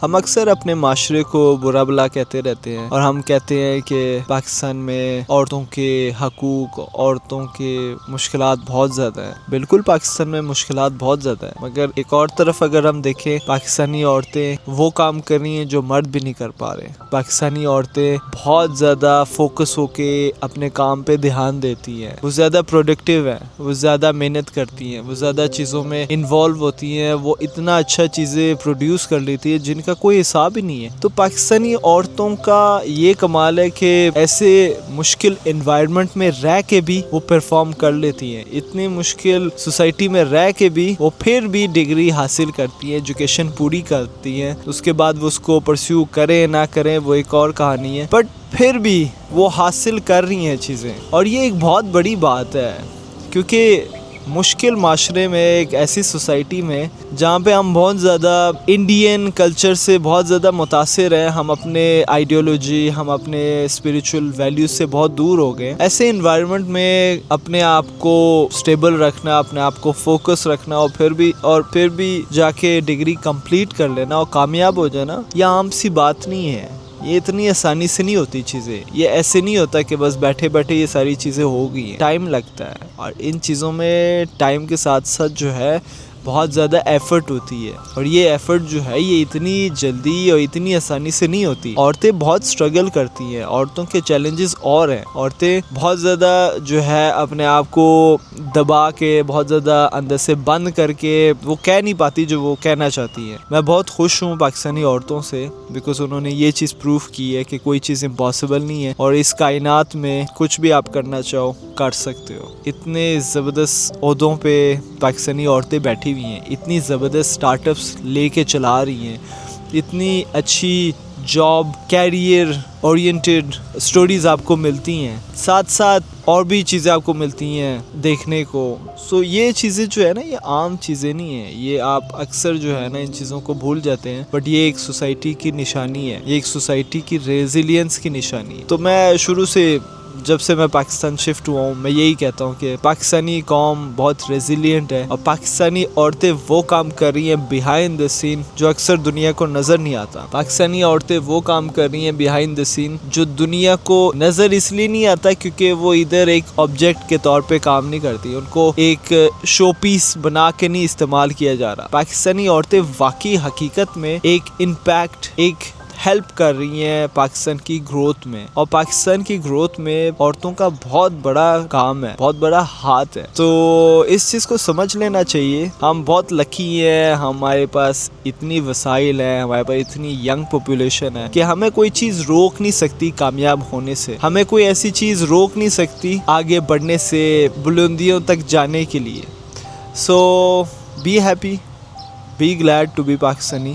ہم اکثر اپنے معاشرے کو برا بلا کہتے رہتے ہیں اور ہم کہتے ہیں کہ پاکستان میں عورتوں کے حقوق، عورتوں کے مشکلات بہت زیادہ ہیں۔ بالکل پاکستان میں مشکلات بہت زیادہ ہیں، مگر ایک اور طرف اگر ہم دیکھیں، پاکستانی عورتیں وہ کام کر رہی ہیں جو مرد بھی نہیں کر پا رہے۔ پاکستانی عورتیں بہت زیادہ فوکس ہو کے اپنے کام پہ دھیان دیتی ہیں، وہ زیادہ پروڈکٹیو ہیں، وہ زیادہ محنت کرتی ہیں، وہ زیادہ چیزوں میں انوالو ہوتی ہیں، وہ اتنا اچھا چیزیں پروڈیوس کر لیتی ہے جن کا کوئی حساب ہی نہیں ہے۔ تو پاکستانی عورتوں کا یہ کمال ہے کہ ایسے مشکل انوائرمنٹ میں رہ کے بھی وہ پرفارم کر لیتی ہیں، اتنی مشکل سوسائٹی میں رہ کے بھی وہ پھر بھی ڈگری حاصل کرتی ہیں، ایجوکیشن پوری کرتی ہیں۔ اس کے بعد وہ اس کو پرسیو کریں نہ کریں وہ ایک اور کہانی ہے، بٹ پھر بھی وہ حاصل کر رہی ہیں چیزیں، اور یہ ایک بہت بڑی بات ہے، کیونکہ مشکل معاشرے میں، ایک ایسی سوسائٹی میں جہاں پہ ہم بہت زیادہ انڈین کلچر سے بہت زیادہ متاثر ہیں، ہم اپنے آئیڈیالوجی، ہم اپنے اسپریچول ویلیوز سے بہت دور ہو گئے، ایسے انوائرمنٹ میں اپنے آپ کو سٹیبل رکھنا، اپنے آپ کو فوکس رکھنا، اور پھر بھی جا کے ڈگری کمپلیٹ کر لینا اور کامیاب ہو جانا، یہ عام سی بات نہیں ہے۔ یہ اتنی آسانی سے نہیں ہوتی چیزیں، یہ ایسے نہیں ہوتا کہ بس بیٹھے بیٹھے یہ ساری چیزیں ہو گئی ہیں، ٹائم لگتا ہے، اور ان چیزوں میں ٹائم کے ساتھ ساتھ جو ہے بہت زیادہ ایفرٹ ہوتی ہے، اور یہ ایفرٹ جو ہے یہ اتنی جلدی اور اتنی آسانی سے نہیں ہوتی۔ عورتیں بہت سٹرگل کرتی ہیں، عورتوں کے چیلنجز اور ہیں، عورتیں بہت زیادہ جو ہے اپنے آپ کو دبا کے، بہت زیادہ اندر سے بند کر کے وہ کہہ نہیں پاتی جو وہ کہنا چاہتی ہیں۔ میں بہت خوش ہوں پاکستانی عورتوں سے، بیکاز انہوں نے یہ چیز پروف کی ہے کہ کوئی چیز امپاسبل نہیں ہے، اور اس کائنات میں کچھ بھی آپ کرنا چاہو کر سکتے ہو۔ اتنے زبردست عہدوں پہ پاکستانی عورتیں بیٹھی ہوئی ہیں، اتنی زبردست سٹارٹ اپس لے کے چلا رہی ہیں، اتنی اچھی جاب کیریئر اورینٹڈ سٹوریز آپ کو ملتی ہیں، ساتھ ساتھ اور بھی چیزیں آپ کو ملتی ہیں دیکھنے کو۔ سو یہ چیزیں جو ہے نا، یہ عام چیزیں نہیں ہیں، یہ آپ اکثر جو ہے نا ان چیزوں کو بھول جاتے ہیں، بٹ یہ ایک سوسائٹی کی نشانی ہے، یہ ایک سوسائٹی کی ریزیلینس کی نشانی ہے۔ تو میں شروع سے، جب سے میں پاکستان شفٹ ہوا ہوں، میں یہی کہتا ہوں کہ پاکستانی قوم بہت ریزیلینٹ ہے، اور پاکستانی عورتیں وہ کام کر رہی ہیں بیہائنڈ دا سین جو اکثر دنیا کو نظر نہیں آتا۔ پاکستانی عورتیں وہ کام کر رہی ہیں بیہائنڈ دا سین جو دنیا کو نظر اس لیے نہیں آتا کیونکہ وہ ادھر ایک آبجیکٹ کے طور پہ کام نہیں کرتی، ان کو ایک شو پیس بنا کے نہیں استعمال کیا جا رہا۔ پاکستانی عورتیں واقعی حقیقت میں ایک امپیکٹ، ایک ہیلپ کر رہی ہیں پاکستان کی گروتھ میں، اور پاکستان کی گروتھ میں عورتوں کا بہت بڑا کام ہے، بہت بڑا ہاتھ ہے۔ تو اس چیز کو سمجھ لینا چاہیے۔ ہم بہت لکی ہیں، ہمارے پاس اتنی وسائل ہیں، ہمارے پاس اتنی ینگ پاپولیشن ہے کہ ہمیں کوئی چیز روک نہیں سکتی کامیاب ہونے سے، ہمیں کوئی ایسی چیز روک نہیں سکتی آگے بڑھنے سے، بلندیوں تک جانے کے لیے۔ So be happy, be glad to be Pakistani.